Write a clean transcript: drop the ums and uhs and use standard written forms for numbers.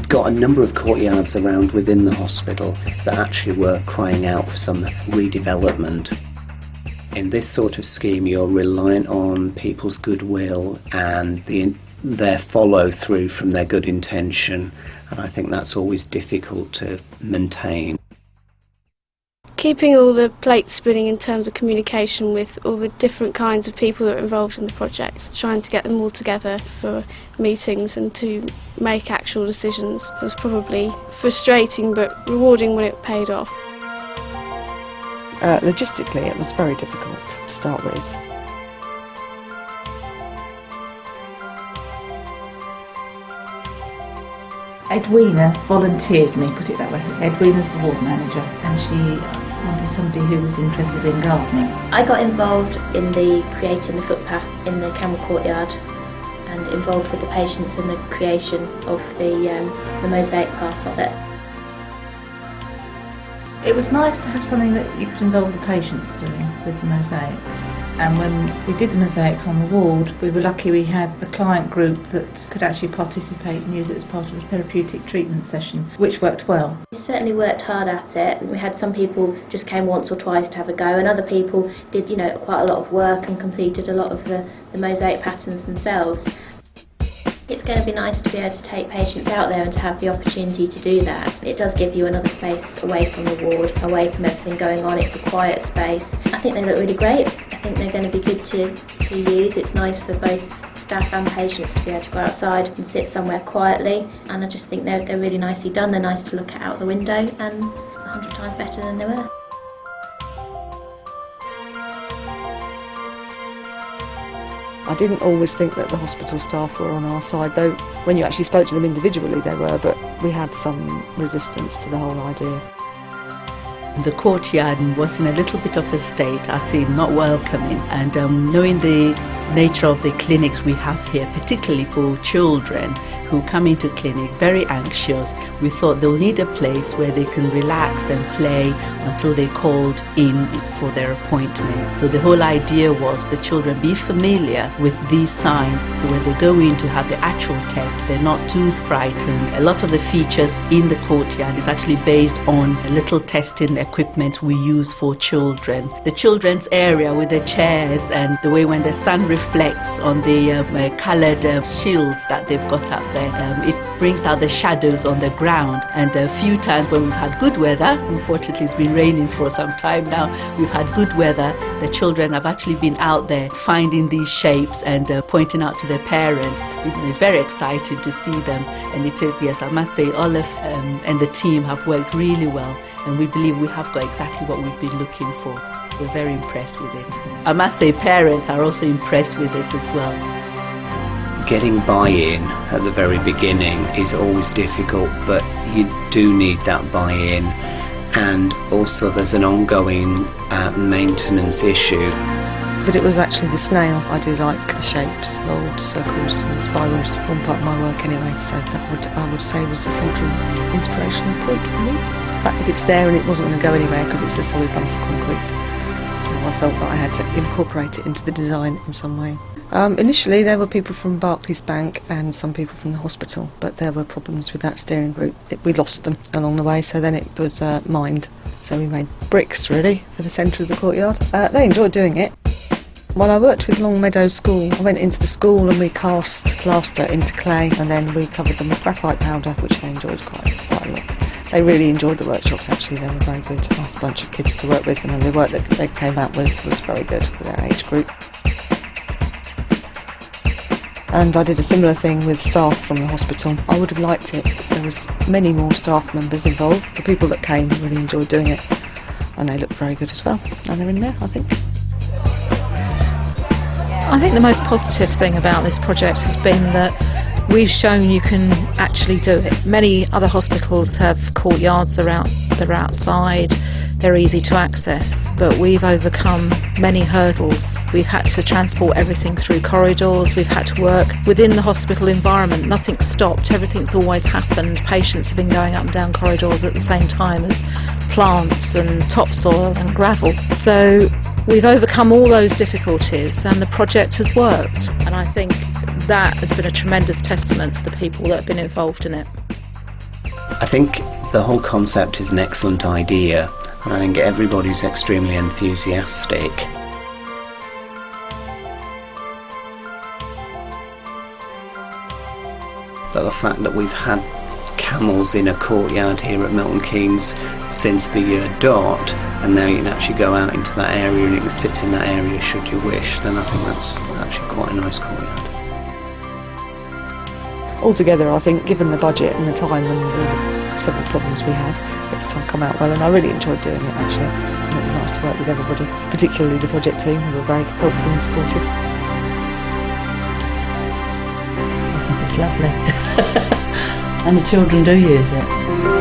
got a number of courtyards around within the hospital that actually were crying out for some redevelopment. In this sort of scheme, you're reliant on people's goodwill and their follow-through from their good intention, and I think that's always difficult to maintain. Keeping all the plates spinning in terms of communication with all the different kinds of people that are involved in the project, trying to get them all together for meetings and to make actual decisions was probably frustrating but rewarding when it paid off. Logistically, it was very difficult to start with. Edwina volunteered me, put it that way. Edwina's the ward manager, and she wanted somebody who was interested in gardening. I got involved in creating the footpath in the Camel Courtyard and involved with the patients in the creation of the mosaic part of it. It was nice to have something that you could involve the patients doing with the mosaics. And when we did the mosaics on the ward, we were lucky we had the client group that could actually participate and use it as part of a therapeutic treatment session, which worked well. We certainly worked hard at it. We had some people just came once or twice to have a go, and other people did, quite a lot of work and completed a lot of the mosaic patterns themselves. It's going to be nice to be able to take patients out there and to have the opportunity to do that. It does give you another space away from the ward, away from everything going on. It's a quiet space. I think they look really great. I think they're going to be good to use. It's nice for both staff and patients to be able to go outside and sit somewhere quietly. And I just think they're really nicely done. They're nice to look at out the window and 100 times better than they were. I didn't always think that the hospital staff were on our side, though when you actually spoke to them individually they were, but we had some resistance to the whole idea. The courtyard was in a little bit of a state, I say not welcoming, and knowing the nature of the clinics we have here, particularly for children who come into clinic very anxious, we thought they'll need a place where they can relax and play until they're called in for their appointment. So the whole idea was the children be familiar with these signs, so when they go in to have the actual test, they're not too frightened. A lot of the features in the courtyard is actually based on a little testing equipment we use for children. The children's area with the chairs and the way when the sun reflects on the coloured shields that they've got up there, it brings out the shadows on the ground. And a few times when we've had good weather, unfortunately it's been raining for some time now, we've had good weather, the children have actually been out there finding these shapes and pointing out to their parents. It's very exciting to see them, and it is, yes, I must say Olive and the team have worked really well, and we believe we have got exactly what we've been looking for. We're very impressed with it. I must say parents are also impressed with it as well. Getting buy-in at the very beginning is always difficult, but you do need that buy-in, and also there's an ongoing maintenance issue. But it was actually the snail. I do like the shapes, old circles and spirals, one part of my work anyway, so that I would say was the central inspirational point for me. The fact that it's there and it wasn't going to go anywhere because it's a solid lump of concrete, so I felt that I had to incorporate it into the design in some way. Initially there were people from Barclays Bank and some people from the hospital, but there were problems with that steering group. We lost them along the way, so then it was mined. So we made bricks really for the centre of the courtyard. They enjoyed doing it. When I worked with Long Meadows School, I went into the school and we cast plaster into clay, and then we covered them with graphite powder, which they enjoyed quite a lot. They really enjoyed the workshops actually, they were very good. Nice bunch of kids to work with, and the work that they came out with was very good for their age group. And I did a similar thing with staff from the hospital. I would have liked it if there was many more staff members involved. The people that came really enjoyed doing it, and they looked very good as well. And they're in there, I think. I think the most positive thing about this project has been that we've shown you can actually do it. Many other hospitals have courtyards, they're outside, they're easy to access, but we've overcome many hurdles. We've had to transport everything through corridors, we've had to work within the hospital environment. Nothing's stopped, everything's always happened. Patients have been going up and down corridors at the same time as plants and topsoil and gravel. So we've overcome all those difficulties and the project has worked, and I think that has been a tremendous testament to the people that have been involved in it. I think the whole concept is an excellent idea, and I think everybody's extremely enthusiastic. But the fact that we've had camels in a courtyard here at Milton Keynes since the year dot, and now you can actually go out into that area and you can sit in that area should you wish, then I think that's actually quite a nice courtyard. Altogether, I think, given the budget and the time and the several problems we had, it's come out well, and I really enjoyed doing it actually. And it was nice to work with everybody, particularly the project team who were very helpful and supportive. I think it's lovely. And the children do use it.